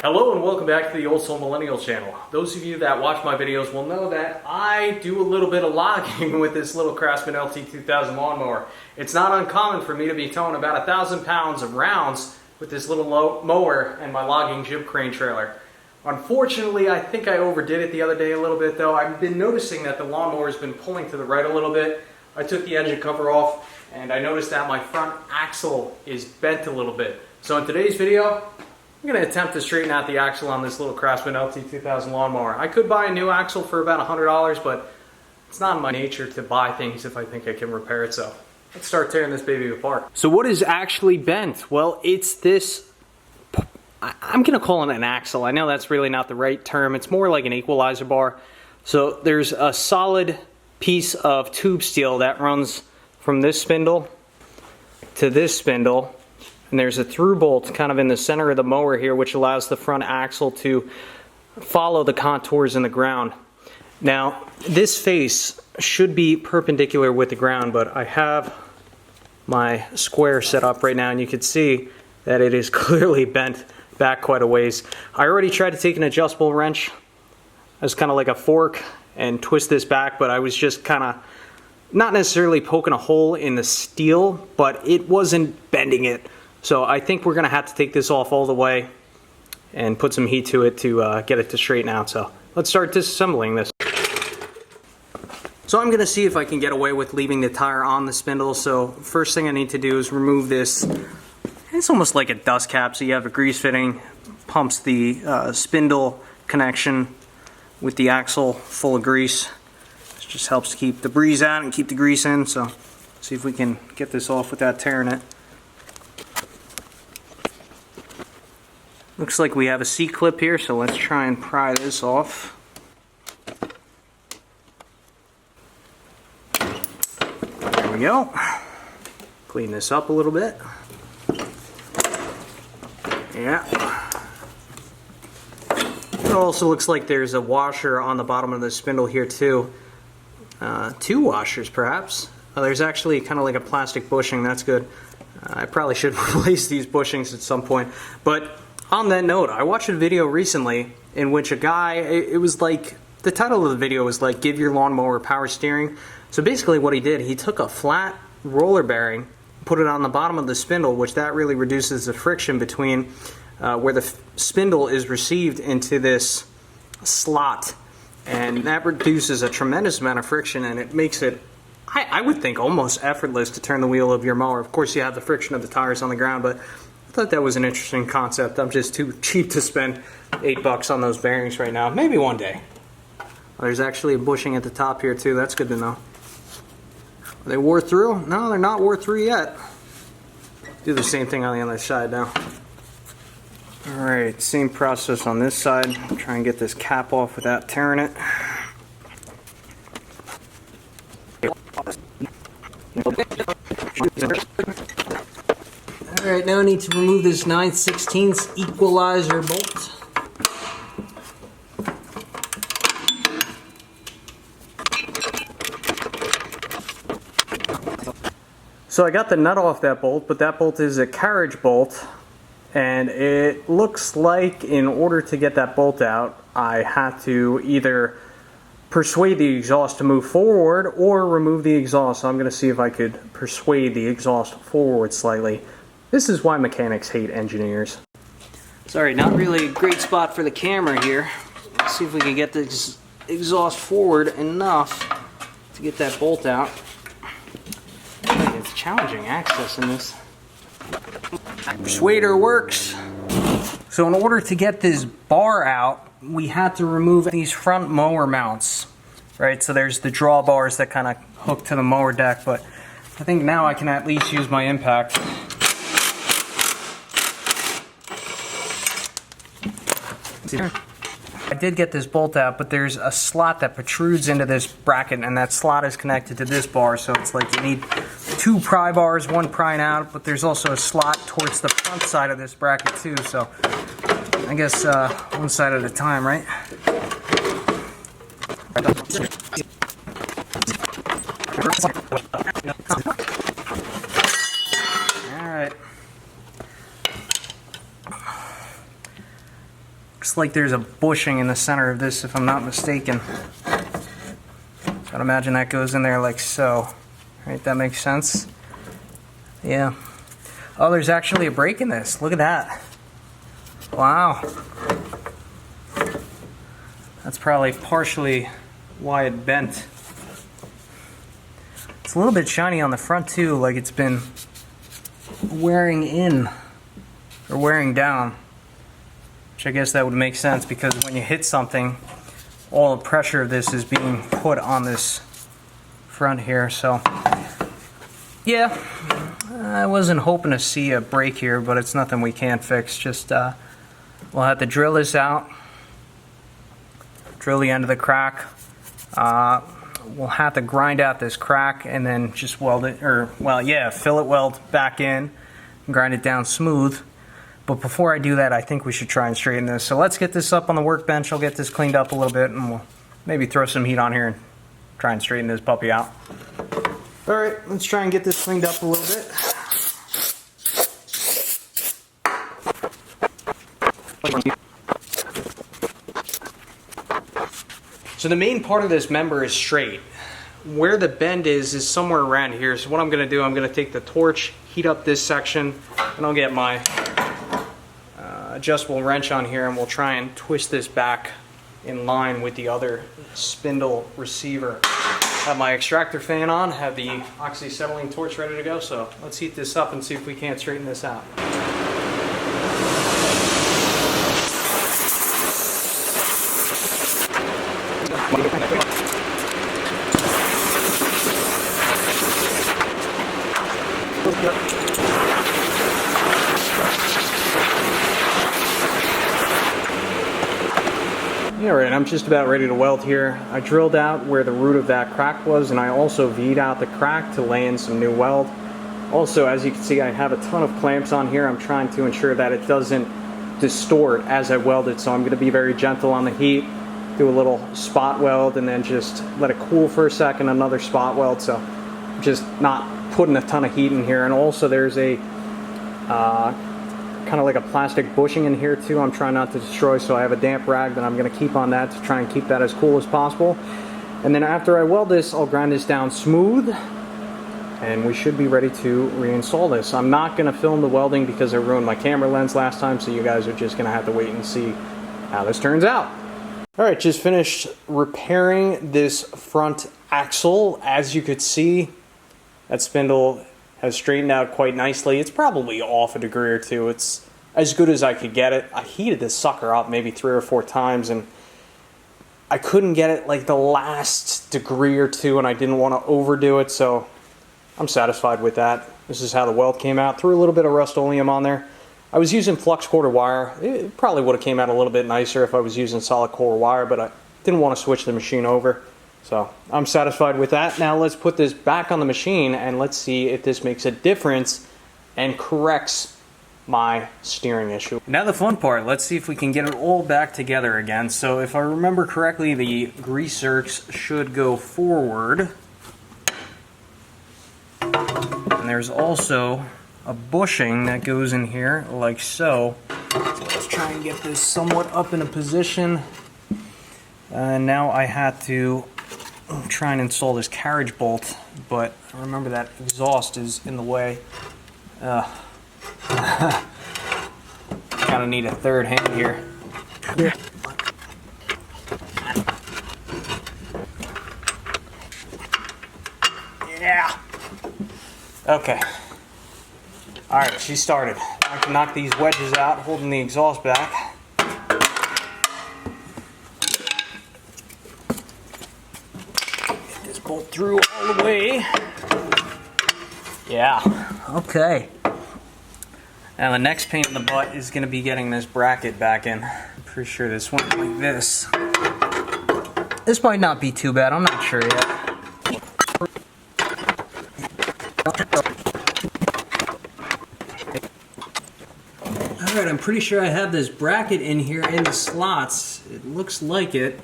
Hello and welcome back to the Old Soul Millennial channel. Those of you that watch my videos will know that I do a little bit of logging with this little Craftsman LT2000 Lawn Mower. It's not uncommon for me to be towing about 1,000 pounds of rounds with this little mower and my logging jib crane trailer. Unfortunately, I think I overdid it the other day a little bit though. I've been noticing that the lawnmower has been pulling to the right a little bit. I took the engine cover off and I noticed that my front axle is bent a little bit. So in today's video, I'm going to attempt to straighten out the axle on this little Craftsman LT2000 Lawn Mower. I could buy a new axle for about $100, but it's not in my nature to buy things if I think I can repair it, so let's start tearing this baby apart. So what is actually bent? Well, it's this, I'm going to call it an axle. I know that's really not the right term. It's more like an equalizer bar. So there's a solid piece of tube steel that runs from this spindle to this spindle. And there's a through bolt kind of in the center of the mower here, which allows the front axle to follow the contours in the ground. Now, this face should be perpendicular with the ground, but I have my square set up right now, and you can see that it is clearly bent back quite a ways. I already tried to take an adjustable wrench as kind of like a fork and twist this back, but I was just kind of not necessarily poking a hole in the steel, but it wasn't bending it. So I think we're going to have to take this off all the way and put some heat to it to get it to straighten out. So let's start disassembling this. So I'm going to see if I can get away with leaving the tire on the spindle. So first thing I need to do is remove this. It's almost like a dust cap. So you have a grease fitting, pumps the spindle connection with the axle full of grease. This just helps to keep the breeze out and keep the grease in. So see if we can get this off without tearing it. Looks like we have a C-clip here, so let's try and pry this off. There we go. Clean this up a little bit. Yeah. It also looks like there's a washer on the bottom of the spindle here too. Two washers perhaps. There's actually kind of like a plastic bushing, that's good. I probably should replace these bushings at some point. But on that note, I watched a video recently in which a guy, it was like, the title of the video was like, give your lawnmower power steering. So basically what he did, he took a flat roller bearing, put it on the bottom of the spindle, which that really reduces the friction between where the spindle is received into this slot. And that reduces a tremendous amount of friction, and it makes it, I would think, almost effortless to turn the wheel of your mower. Of course, you have the friction of the tires on the ground, but I thought that was an interesting concept. I'm just too cheap to spend $8 on those bearings right now. Maybe one day. There's actually a bushing at the top here too. That's good to know. Are they wore through? No, they're not wore through yet. Do the same thing on the other side now. Alright, same process on this side. Try and get this cap off without tearing it. Alright, now I need to remove this 9/16 equalizer bolt. So I got the nut off that bolt, but that bolt is a carriage bolt, and it looks like in order to get that bolt out, I had to either persuade the exhaust to move forward or remove the exhaust. So I'm going to see if I could persuade the exhaust forward slightly. This is why mechanics hate engineers. Sorry, not really a great spot for the camera here. Let's see if we can get the exhaust forward enough to get that bolt out. It's challenging accessing this. Persuader works. So in order to get this bar out, we had to remove these front mower mounts. Right, so there's the drawbars that kind of hook to the mower deck, but I think now I can at least use my impact. I did get this bolt out, but there's a slot that protrudes into this bracket, and that slot is connected to this bar, so it's like you need two pry bars, one prying out, but there's also a slot towards the front side of this bracket too, so I guess one side at a time, right? Alright. Looks like there's a bushing in the center of this, if I'm not mistaken. So I'd imagine that goes in there like so. Right, that makes sense? Yeah. Oh, there's actually a break in this. Look at that. Wow. That's probably partially why it bent. It's a little bit shiny on the front too, like it's been wearing in or wearing down. Which I guess that would make sense because when you hit something, all the pressure of this is being put on this front here. So yeah, I wasn't hoping to see a break here, but it's nothing we can't fix. Just we'll have to drill this out, drill the end of the crack. We'll have to grind out this crack and then just weld it, or well, yeah, fillet weld back in, grind it down smooth. But before I do that, I think we should try and straighten this. So let's get this up on the workbench. I'll get this cleaned up a little bit and we'll maybe throw some heat on here and try and straighten this puppy out. All right, let's try and get this cleaned up a little bit. So the main part of this member is straight. Where the bend is somewhere around here. So what I'm going to do, I'm going to take the torch, heat up this section, and I'll get my adjustable wrench on here and we'll try and twist this back in line with the other spindle receiver. Have my extractor fan on, have the Oxy Act torch ready to go, so let's heat this up and see if we can't straighten this out. Alright, I'm just about ready to weld here. I drilled out where the root of that crack was and I also V'd out the crack to lay in some new weld. Also, as you can see, I have a ton of clamps on here. I'm trying to ensure that it doesn't distort as I weld it, so I'm going to be very gentle on the heat, do a little spot weld and then just let it cool for a second, another spot weld, so just not putting a ton of heat in here. And also there's a kind of like a plastic bushing in here too I'm trying not to destroy, so I have a damp rag that I'm going to keep on that to try and keep that as cool as possible. And then after I weld this, I'll grind this down smooth and we should be ready to reinstall this. I'm not going to film the welding because I ruined my camera lens last time, so you guys are just going to have to wait and see how this turns out. Alright, just finished repairing this front axle. As you could see, that spindle has straightened out quite nicely. It's probably off a degree or two. It's as good as I could get it. I heated this sucker up maybe 3 or 4 times and I couldn't get it like the last degree or two and I didn't want to overdo it, so I'm satisfied with that. This is how the weld came out. Threw a little bit of Rust-Oleum on there. I was using flux core wire. It probably would have came out a little bit nicer if I was using solid core wire, but I didn't want to switch the machine over. So I'm satisfied with that. Now let's put this back on the machine and let's see if this makes a difference and corrects my steering issue. Now the fun part, let's see if we can get it all back together again. So if I remember correctly, the grease zerks should go forward. And there's also a bushing that goes in here like so. So let's try and get this somewhat up in a position. And now I had to try and install this carriage bolt, but remember that exhaust is in the way. Kind of need a third hand here. Yeah. Okay. Alright, she started. I can knock these wedges out, holding the exhaust back. Get this bolt through all the way. Yeah. Okay. Now the next pain in the butt is going to be getting this bracket back in. I'm pretty sure this went like this. This might not be too bad, I'm not sure yet. Alright, I'm pretty sure I have this bracket in here in the slots. It looks like it.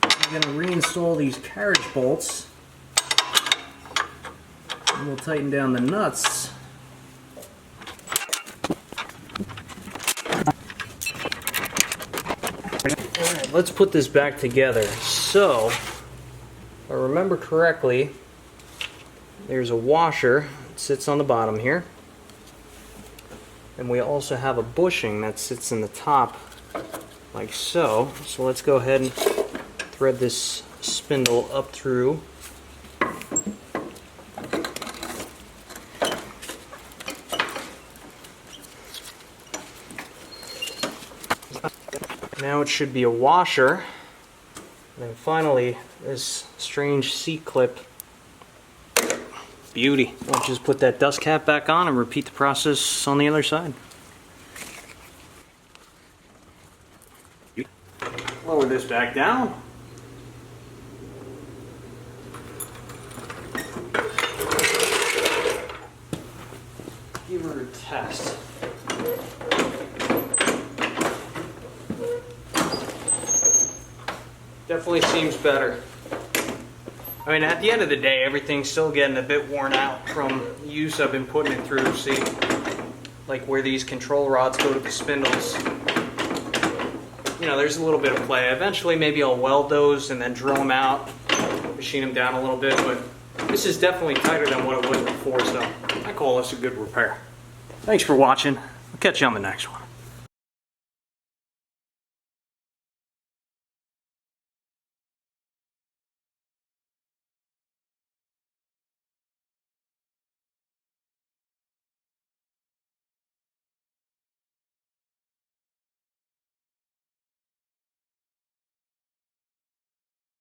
I'm going to reinstall these carriage bolts. And we'll tighten down the nuts. Alright, let's put this back together. So, if I remember correctly, there's a washer that sits on the bottom here. And we also have a bushing that sits in the top, like so. So let's go ahead and thread this spindle up through. Now it should be a washer. And then finally, this strange C-clip. Beauty. I'll just put that dust cap back on and repeat the process on the other side. Lower this back down. Give her a test. Definitely seems better. I mean, at the end of the day, everything's still getting a bit worn out from the use I've been putting it through. See, like where these control rods go to the spindles. You know, there's a little bit of play. Eventually, maybe I'll weld those and then drill them out, machine them down a little bit, but this is definitely tighter than what it was before, so I call this a good repair. Thanks for watching. I'll catch you on the next one.